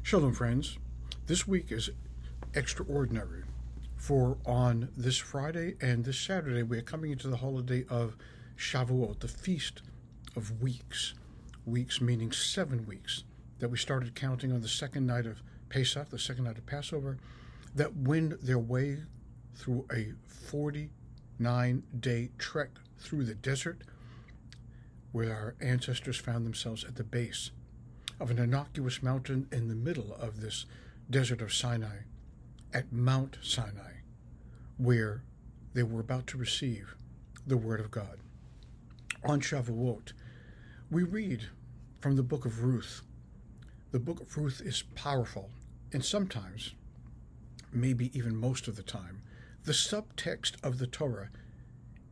Shalom, friends. This week is extraordinary, for on this Friday and this Saturday we are coming into the holiday of Shavuot, the Feast of Weeks. Weeks meaning 7 weeks, that we started counting on the second night of Pesach, the second night of Passover, that wend their way through a 49-day trek through the desert, where our ancestors found themselves at the base of an innocuous mountain in the middle of this desert of Sinai, at Mount Sinai, where they were about to receive the Word of God. On Shavuot, we read from the book of Ruth. The book of Ruth is powerful, and sometimes, maybe even most of the time, the subtext of the Torah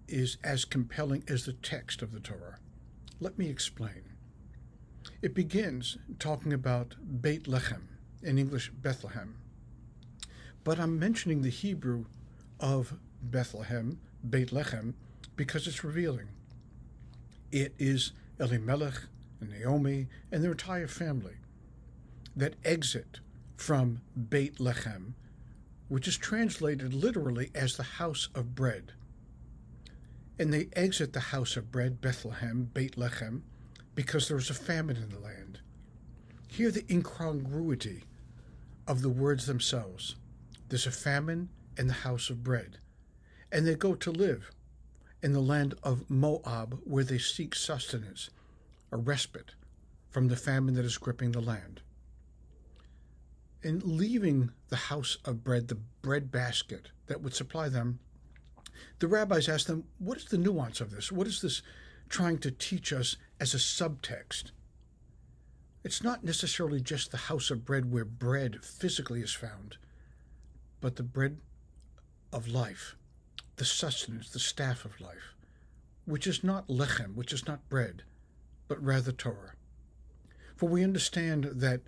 is as compelling as the text of the Torah. Let me explain. It begins talking about Beit Lechem, in English Bethlehem. But I'm mentioning the Hebrew of Bethlehem, Beit Lechem, because it's revealing. It is Elimelech and Naomi and their entire family that exit from Beit Lechem, which is translated literally as the house of bread. And they exit the house of bread, Bethlehem, Beit Lechem, because there was a famine in the land. Hear the incongruity of the words themselves. There's a famine in the house of bread, and they go to live in the land of Moab, where they seek sustenance, a respite from the famine that is gripping the land. In leaving the house of bread, the bread basket that would supply them, the rabbis asked them, what is the nuance of this? What is this trying to teach us as a subtext? It's not necessarily just the house of bread where bread physically is found, but the bread of life, the sustenance, the staff of life, which is not lechem, which is not bread, but rather Torah. For we understand that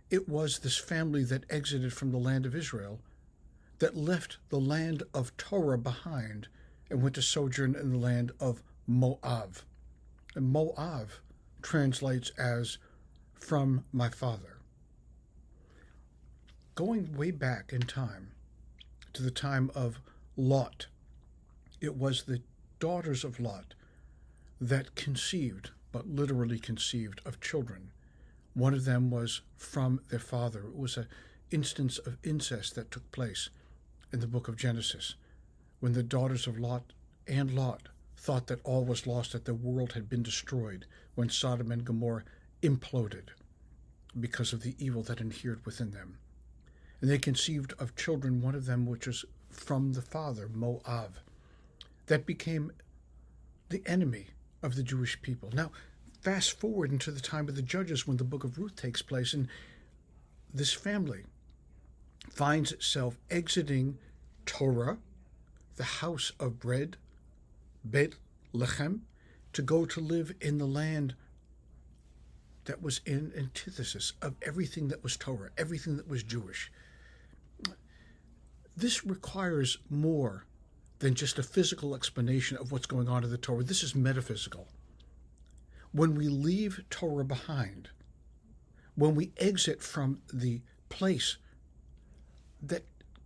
it was this family that exited from the land of Israel that left the land of Torah behind and went to sojourn in the land of Moab. And Moab translates as from my father. Going way back in time to the time of Lot, it was the daughters of Lot that conceived, but literally conceived, of children. One of them was from their father. It was an instance of incest that took place in the book of Genesis, when the daughters of Lot thought that all was lost, that the world had been destroyed, when Sodom and Gomorrah imploded because of the evil that inhered within them. And they conceived of children, one of them which was from the father, Moab, that became the enemy of the Jewish people. Now, fast forward into the time of the Judges, when the book of Ruth takes place, and this family finds itself exiting Torah, the house of bread, Beit Lechem, to go to live in the land that was in antithesis of everything that was Torah, everything that was Jewish. This requires more than just a physical explanation of what's going on in the Torah. This is metaphysical. When we leave Torah behind, when we exit from the place that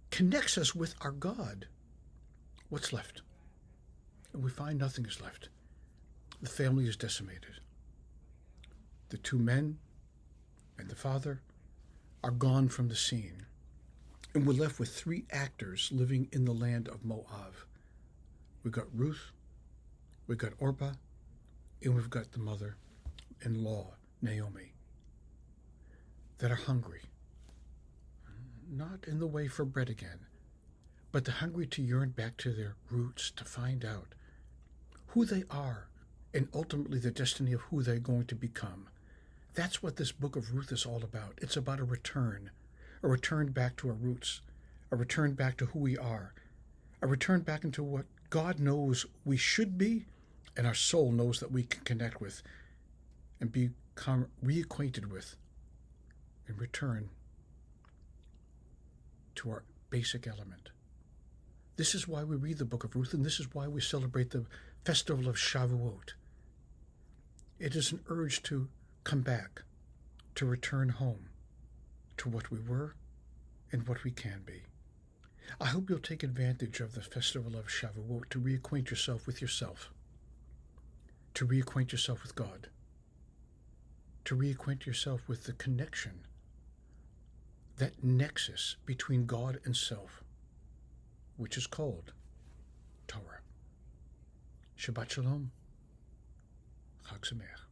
connects us with our God, what's left? And we find nothing is left. The family is decimated. The two men and the father are gone from the scene. And we're left with 3 actors living in the land of Moab. We've got Ruth, we've got Orpah, and we've got the mother-in-law, Naomi, that are hungry. Not in the way for bread again, but they're hungry to yearn back to their roots, to find out who they are, and ultimately the destiny of who they're going to become. That's what this book of Ruth is all about. It's about a return back to our roots, a return back to who we are, a return back into what God knows we should be, and our soul knows that we can connect with and become reacquainted with, and return to our basic element. This is why we read the book of Ruth, and this is why we celebrate the festival of Shavuot. It is an urge to come back, to return home, to what we were and what we can be. I hope you'll take advantage of the festival of Shavuot to reacquaint yourself with yourself, to reacquaint yourself with God, to reacquaint yourself with the connection, that nexus between God and self, which is called Torah. Shabbat Shalom. Chag Sameach.